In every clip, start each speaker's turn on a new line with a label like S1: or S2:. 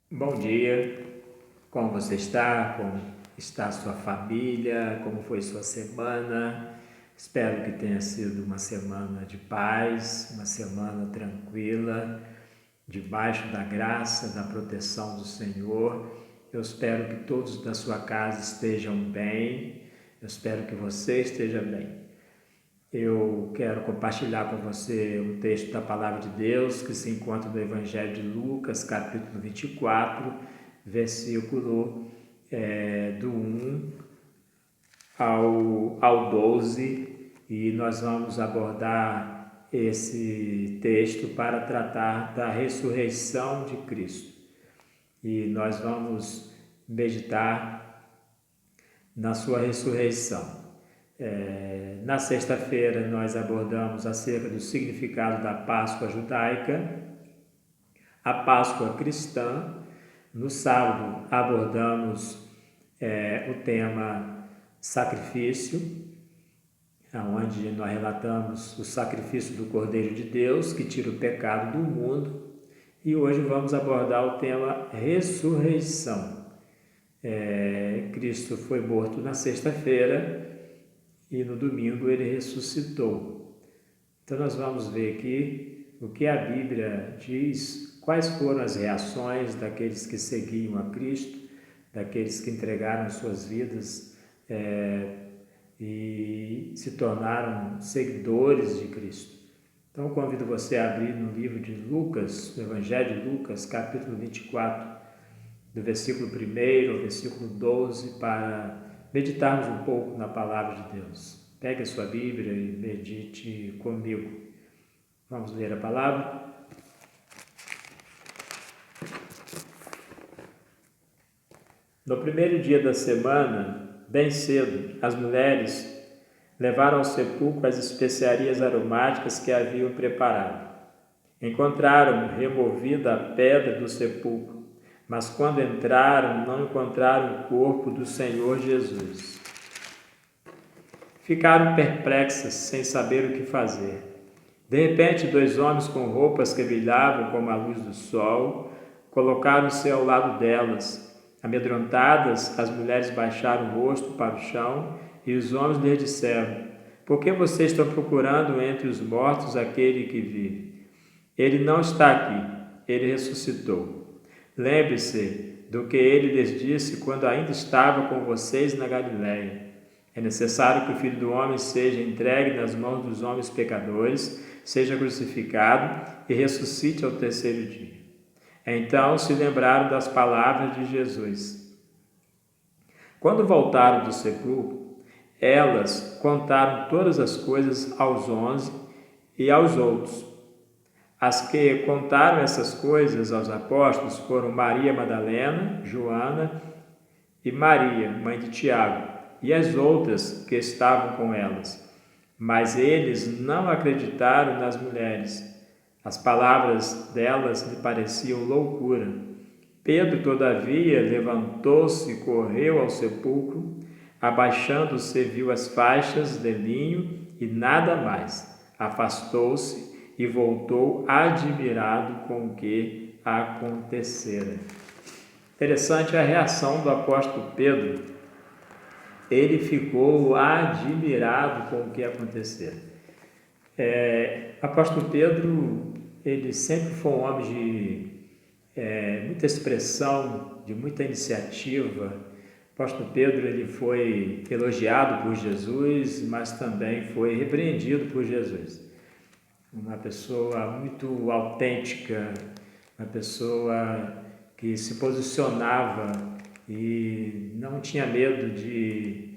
S1: Bom dia, como você está? Como está a sua família? Como foi sua semana? Espero que tenha sido uma semana de paz, uma semana tranquila, debaixo da graça, da proteção do Senhor. Eu espero que todos da sua casa estejam bem, eu espero que você esteja bem. Eu quero compartilhar com você um texto da Palavra de Deus que se encontra no Evangelho de Lucas, capítulo 24, versículo do 1 ao 12, e nós vamos abordar esse texto para tratar da ressurreição de Cristo. E nós vamos meditar na sua ressurreição. Na sexta-feira nós abordamos acerca do significado da Páscoa judaica, a Páscoa cristã. No sábado abordamos o tema sacrifício, onde nós relatamos o sacrifício do Cordeiro de Deus que tira o pecado do mundo. E hoje vamos abordar o tema ressurreição. Cristo foi morto na sexta-feira e no domingo ele ressuscitou. Então nós vamos ver aqui o que a Bíblia diz, quais foram as reações daqueles que seguiam a Cristo, daqueles que entregaram suas vidas e se tornaram seguidores de Cristo. Então convido você a abrir no livro de Lucas, no Evangelho de Lucas, capítulo 24, do versículo 1 ao versículo 12, para meditarmos um pouco na Palavra de Deus. Pegue a sua Bíblia e medite comigo. Vamos ler a Palavra? No primeiro dia da semana, bem cedo, as mulheres levaram ao sepulcro as especiarias aromáticas que haviam preparado. Encontraram removida a pedra do sepulcro, mas quando entraram, não encontraram o corpo do Senhor Jesus. Ficaram perplexas, sem saber o que fazer. De repente, 2 homens com roupas que brilhavam como a luz do sol colocaram-se ao lado delas. Amedrontadas, as mulheres baixaram o rosto para o chão e os homens lhes disseram: Por que vocês estão procurando entre os mortos aquele que vive? Ele não está aqui, ele ressuscitou. Lembre-se do que ele lhes disse quando ainda estava com vocês na Galiléia. É necessário que o Filho do Homem seja entregue nas mãos dos homens pecadores, seja crucificado e ressuscite ao terceiro dia. Então se lembraram das palavras de Jesus. Quando voltaram do sepulcro, elas contaram todas as coisas aos 11 e aos outros. As que contaram essas coisas aos apóstolos foram Maria Madalena, Joana e Maria, mãe de Tiago, e as outras que estavam com elas. Mas eles não acreditaram nas mulheres. As palavras delas lhe pareciam loucura. Pedro, todavia, levantou-se e correu ao sepulcro. Abaixando-se, viu as faixas de linho e nada mais. Afastou-se e voltou admirado com o que acontecera. Interessante a reação do apóstolo Pedro. Ele ficou admirado com o que acontecera. Apóstolo Pedro, ele sempre foi um homem de muita expressão, de muita iniciativa. Apóstolo Pedro, ele foi elogiado por Jesus, mas também foi repreendido por Jesus. Uma pessoa muito autêntica, uma pessoa que se posicionava e não tinha medo de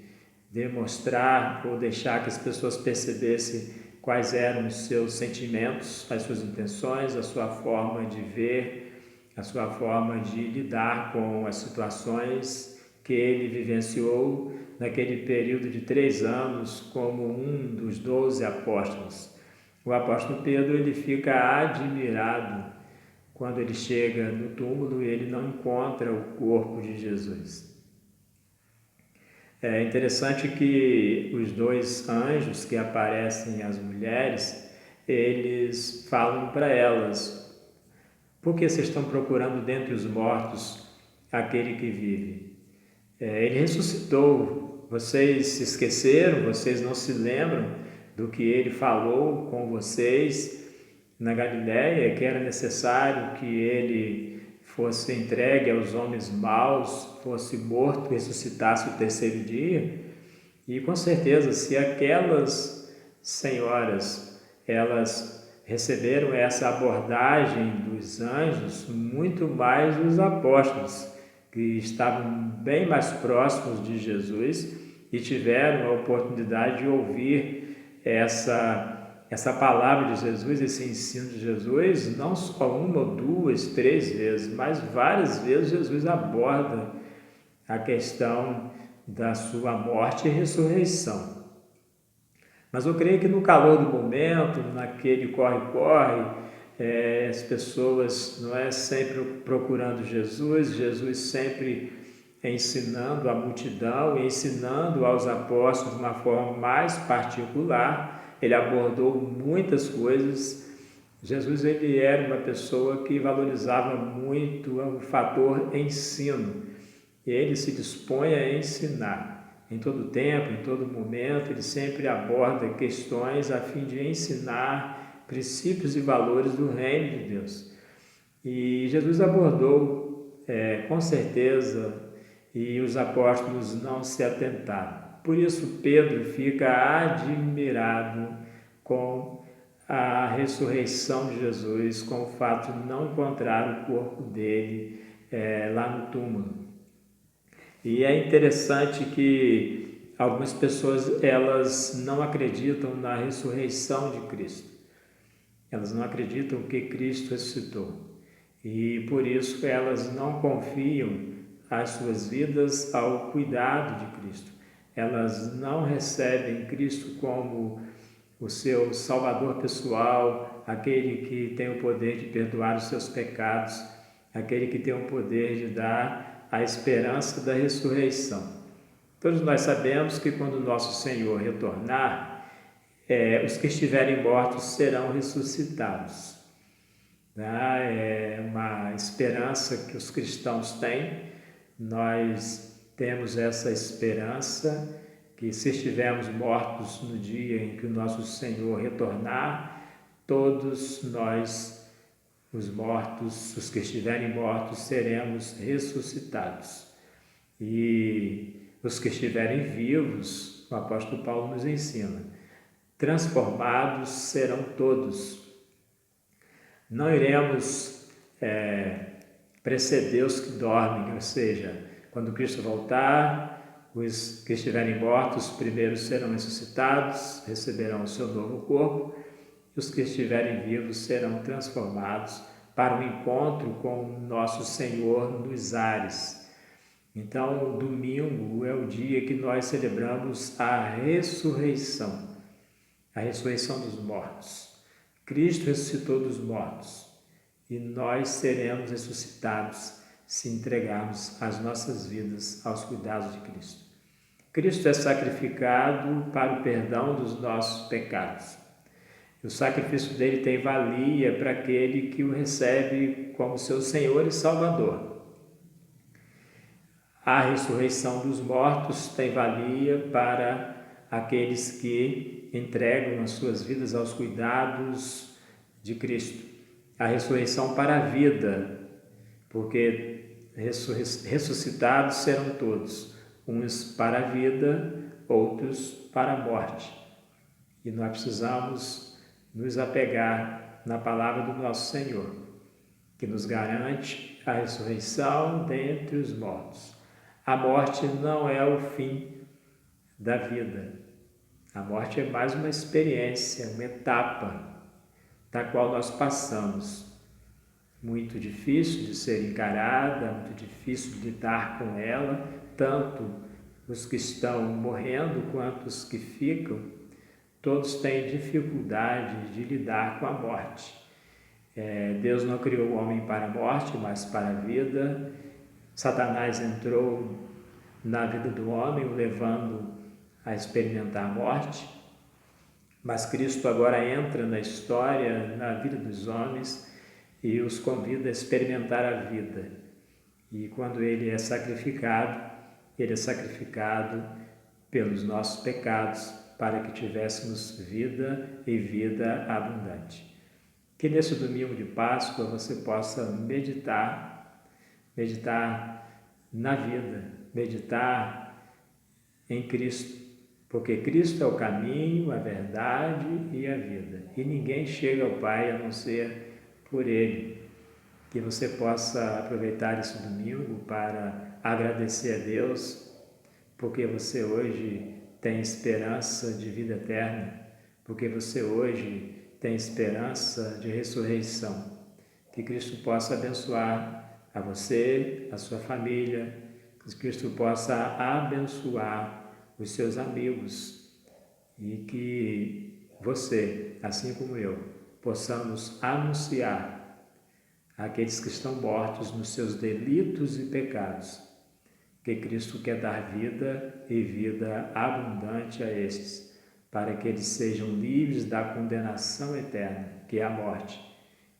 S1: demonstrar ou deixar que as pessoas percebessem quais eram os seus sentimentos, as suas intenções, a sua forma de ver, a sua forma de lidar com as situações que ele vivenciou naquele período de 3 anos como um dos 12 apóstolos. O apóstolo Pedro, ele fica admirado quando ele chega no túmulo e ele não encontra o corpo de Jesus. É interessante que os 2 anjos que aparecem às mulheres, eles falam para elas: Por que vocês estão procurando dentre os mortos aquele que vive? Ele ressuscitou. Vocês se esqueceram, vocês não se lembram do que ele falou com vocês na Galiléia, que era necessário que ele fosse entregue aos homens maus, fosse morto, ressuscitasse o terceiro dia. E com certeza, se aquelas senhoras, elas receberam essa abordagem dos anjos, muito mais os apóstolos, que estavam bem mais próximos de Jesus e tiveram a oportunidade de ouvir essa palavra de Jesus, esse ensino de Jesus, não só uma ou duas, três vezes, mas várias vezes Jesus aborda a questão da sua morte e ressurreição. Mas eu creio que no calor do momento, naquele corre-corre, as pessoas não é sempre procurando Jesus, Jesus sempre ensinando a multidão, ensinando aos apóstolos de uma forma mais particular. Ele abordou muitas coisas. Jesus ele era uma pessoa que valorizava muito o fator ensino. Ele se dispõe a ensinar. Em todo tempo, em todo momento, ele sempre aborda questões a fim de ensinar princípios e valores do reino de Deus. E Jesus abordou com certeza, e os apóstolos não se atentaram. Por isso Pedro fica admirado com a ressurreição de Jesus, com o fato de não encontrar o corpo dele lá no túmulo. E é interessante que algumas pessoas elas não acreditam na ressurreição de Cristo. Elas não acreditam que Cristo ressuscitou. E por isso elas não confiam as suas vidas ao cuidado de Cristo. Elas não recebem Cristo como o seu Salvador pessoal, aquele que tem o poder de perdoar os seus pecados, aquele que tem o poder de dar a esperança da ressurreição. Todos nós sabemos que quando nosso Senhor retornar, os que estiverem mortos serão ressuscitados. É uma esperança que os cristãos têm. Nós temos essa esperança que se estivermos mortos no dia em que o nosso Senhor retornar, todos nós os mortos, os que estiverem mortos, seremos ressuscitados. E os que estiverem vivos, o apóstolo Paulo nos ensina, transformados serão todos. Não iremos preceder os que dormem, ou seja, quando Cristo voltar, os que estiverem mortos primeiro serão ressuscitados, receberão o seu novo corpo, e os que estiverem vivos serão transformados para o encontro com o nosso Senhor nos ares. Então, domingo é o dia que nós celebramos a ressurreição dos mortos. Cristo ressuscitou dos mortos e nós seremos ressuscitados se entregarmos as nossas vidas aos cuidados de Cristo. Cristo é sacrificado para o perdão dos nossos pecados. O sacrifício dele tem valia para aquele que o recebe como seu Senhor e Salvador. A ressurreição dos mortos tem valia para aqueles que entregam as suas vidas aos cuidados de Cristo. A ressurreição para a vida, porque ressuscitados serão todos, uns para a vida, outros para a morte. E nós precisamos nos apegar na palavra do nosso Senhor, que nos garante a ressurreição dentre os mortos. A morte não é o fim da vida. A morte é mais uma experiência, uma etapa da qual nós passamos. Muito difícil de ser encarada, muito difícil de lidar com ela, tanto os que estão morrendo quanto os que ficam. Todos têm dificuldade de lidar com a morte. Deus não criou o homem para a morte, mas para a vida. Satanás entrou na vida do homem, o levando a experimentar a morte. Mas Cristo agora entra na história, na vida dos homens, e os convida a experimentar a vida. E quando ele é sacrificado pelos nossos pecados, para que tivéssemos vida e vida abundante. Que nesse domingo de Páscoa você possa meditar na vida, meditar em Cristo, porque Cristo é o caminho, a verdade e a vida, e ninguém chega ao Pai a não ser por Ele. Que você possa aproveitar esse domingo para agradecer a Deus, porque você hoje tem esperança de vida eterna, porque você hoje tem esperança de ressurreição. Que Cristo possa abençoar a você, a sua família, que Cristo possa abençoar os seus amigos e que você, assim como eu, possamos anunciar àqueles que estão mortos nos seus delitos e pecados, que Cristo quer dar vida e vida abundante a estes, para que eles sejam livres da condenação eterna, que é a morte,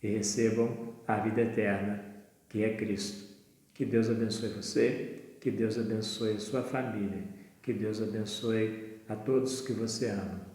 S1: e recebam a vida eterna, que é Cristo. Que Deus abençoe você, que Deus abençoe a sua família, que Deus abençoe a todos que você ama.